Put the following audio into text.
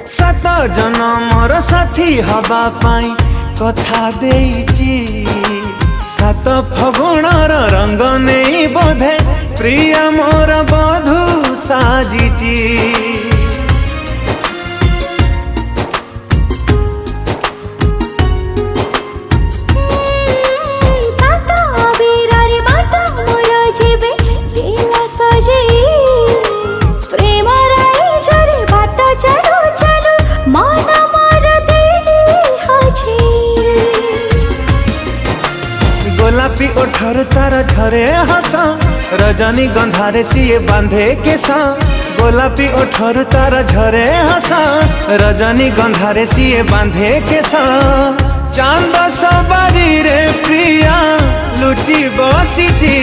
सात जनमर साथी हवा पाई कथा देइची सात फगुणर रंग नहीं बोधे प्रिय मोर बधू साजिची। गोलापी ओठर तार झरे हस रजनी गंधारे सिए बांधे केसा। गोलापी ओठर तार झरे हस रजनी गंधारे सिए बांधे केसा। चांद सवारी रे प्रिया लुचि बसिची।